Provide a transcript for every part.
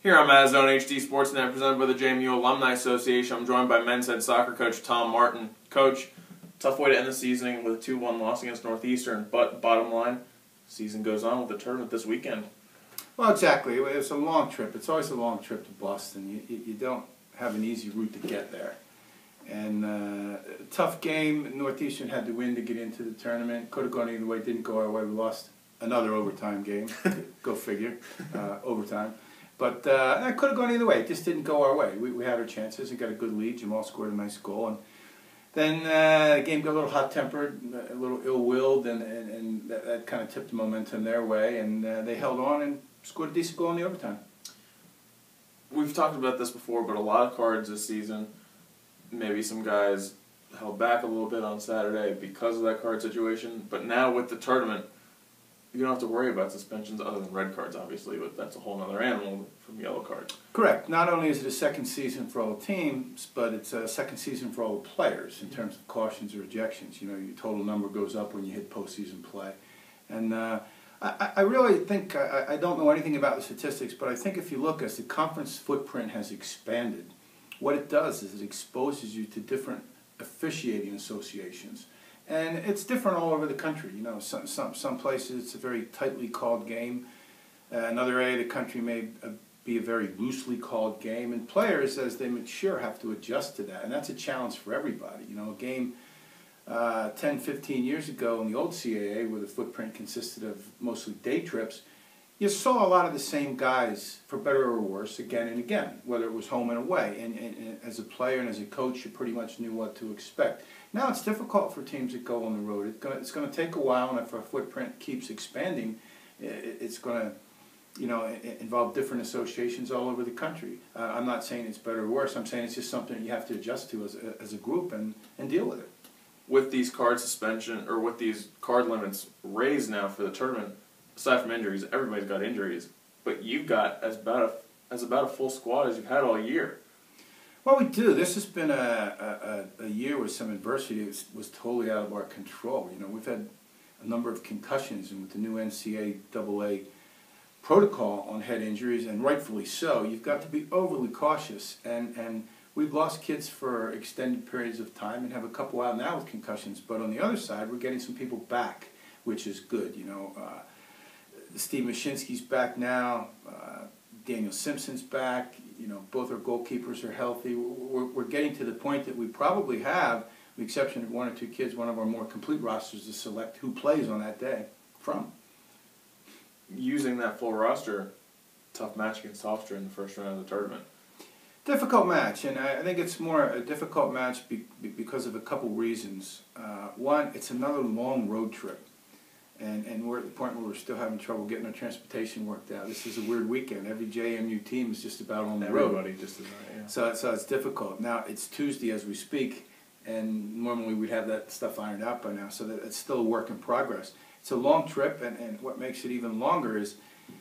Here on Mazone HD Sportsnet, presented by the JMU Alumni Association. I'm joined by men's head soccer coach Tom Martin. Coach, tough way to end the season with a 2-1 loss against Northeastern, but bottom line, season goes on with the tournament this weekend. Well, exactly. It's a long trip. It's always a long trip to Boston. You don't have an easy route to get there. And tough game. Northeastern had to win to get into the tournament. Could have gone either way. Didn't go our way. We lost another overtime game. Go figure. Overtime. But it could have gone either way. It just didn't go our way. We had our chances and got a good lead. Jamal scored a nice goal. And then the game got a little hot-tempered, a little ill-willed, and that kind of tipped the momentum their way. And they held on and scored a decent goal in the overtime. We've talked about this before, but a lot of cards this season. Maybe some guys held back a little bit on Saturday because of that card situation. But now with the tournament, you don't have to worry about suspensions other than red cards, obviously, but that's a whole other animal from yellow cards. Correct. Not only is it a second season for all teams, but it's a second season for all the players in terms of cautions or ejections. You know, your total number goes up when you hit postseason play. And I really think, I don't know anything about the statistics, but I think if you look as the conference footprint has expanded, what it does is it exposes you to different officiating associations. And it's different all over the country. You know, some places it's a very tightly called game. Another area of the country may be a very loosely called game. And players, as they mature, have to adjust to that. And that's a challenge for everybody. You know, a game 10, 15 years ago in the old CAA, where the footprint consisted of mostly day trips, you saw a lot of the same guys, for better or worse, again and again, whether it was home and away. And as a player and as a coach, you pretty much knew what to expect. Now it's difficult for teams that go on the road. It's going to take a while, and if our footprint keeps expanding, it's going to, you know, involve different associations all over the country. I'm not saying it's better or worse. I'm saying it's just something you have to adjust to as a group and deal with it. With these card suspension, or with these card limits raised now for the tournament, aside from injuries, everybody's got injuries, but you've got as about a full squad as you've had all year. Well, we do. This has been a year with some adversity that was totally out of our control. You know, we've had a number of concussions, and with the new NCAA protocol on head injuries, and rightfully so, you've got to be overly cautious. And we've lost kids for extended periods of time and have a couple out now with concussions. But on the other side, we're getting some people back, which is good. You know, Steve Mashinsky's back now. Daniel Simpson's back. You know, both our goalkeepers are healthy. We're getting to the point that we probably have, with the exception of one or two kids, one of our more complete rosters to select who plays on that day from. Using that full roster, tough match against Hofstra in the first round of the tournament. Difficult match, and I think it's more a difficult match because of a couple reasons. One, it's another long road trip. And we're at the point where we're still having trouble getting our transportation worked out. This is a weird weekend. Every JMU team is just about on the road. Everybody just about, yeah. So it's difficult. Now, it's Tuesday as we speak, and normally we'd have that stuff ironed out by now, so that it's still a work in progress. It's a long trip, and what makes it even longer is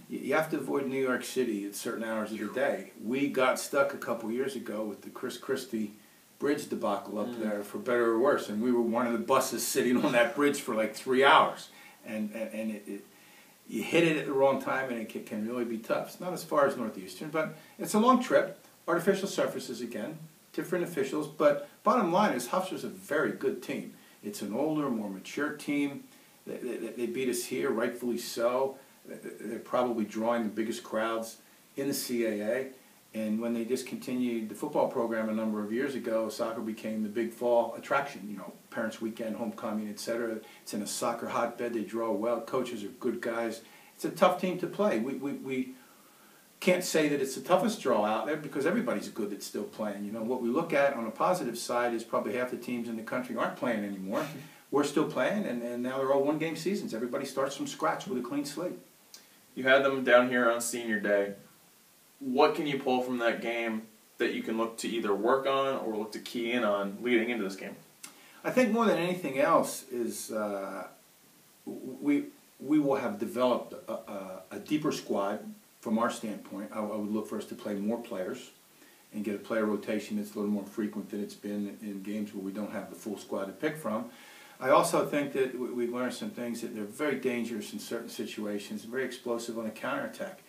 you have to avoid New York City at certain hours of the day. We got stuck a couple years ago with the Chris Christie bridge debacle up there, for better or worse, and we were one of the buses sitting on that bridge for like 3 hours. And you hit it at the wrong time, and it can really be tough. It's not as far as Northeastern, but it's a long trip. Artificial surfaces again, different officials, but bottom line is Hofstra's a very good team. It's an older, more mature team. They beat us here, rightfully so. They're probably drawing the biggest crowds in the CAA. And when they discontinued the football program a number of years ago, soccer became the big fall attraction. You know, Parents' Weekend, homecoming, etc. It's in a soccer hotbed. They draw well. Coaches are good guys. It's a tough team to play. We can't say that it's the toughest draw out there because everybody's good that's still playing. You know, what we look at on the positive side is probably half the teams in the country aren't playing anymore. We're still playing, and now they're all one-game seasons. Everybody starts from scratch with a clean slate. You had them down here on senior day. What can you pull from that game that you can look to either work on or look to key in on leading into this game? I think more than anything else is we will have developed a deeper squad from our standpoint. I would look for us to play more players and get a player rotation that's a little more frequent than it's been in games where we don't have the full squad to pick from. I also think that we've learned some things that they're very dangerous in certain situations, very explosive on a counterattack.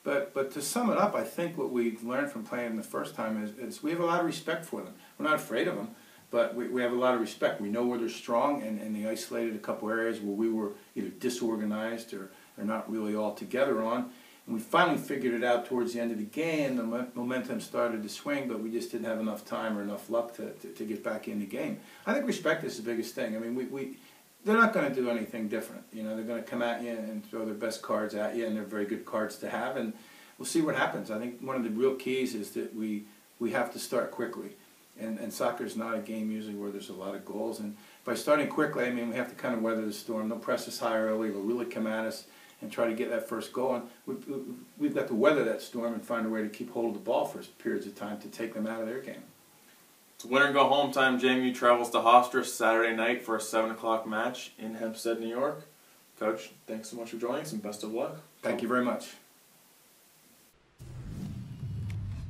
But to sum it up, I think what we've learned from playing them the first time is we have a lot of respect for them. We're not afraid of them, but we have a lot of respect. We know where they're strong, and they isolated a couple areas where we were either disorganized or not really all together on. And we finally figured it out towards the end of the game. The momentum started to swing, but we just didn't have enough time or enough luck to get back in the game. I think respect is the biggest thing. I mean, they're not going to do anything different. You know, they're going to come at you and throw their best cards at you, and they're very good cards to have, and we'll see what happens. I think one of the real keys is that we have to start quickly. And soccer is not a game usually where there's a lot of goals. And by starting quickly, I mean, we have to kind of weather the storm. They'll press us high early. They'll really come at us and try to get that first goal. And we've got to weather that storm and find a way to keep hold of the ball for periods of time to take them out of their game. It's winner and go home time. JMU travels to Hofstra Saturday night for a 7 o'clock match in Hempstead, New York. Coach, thanks so much for joining us and best of luck. Thank you very much.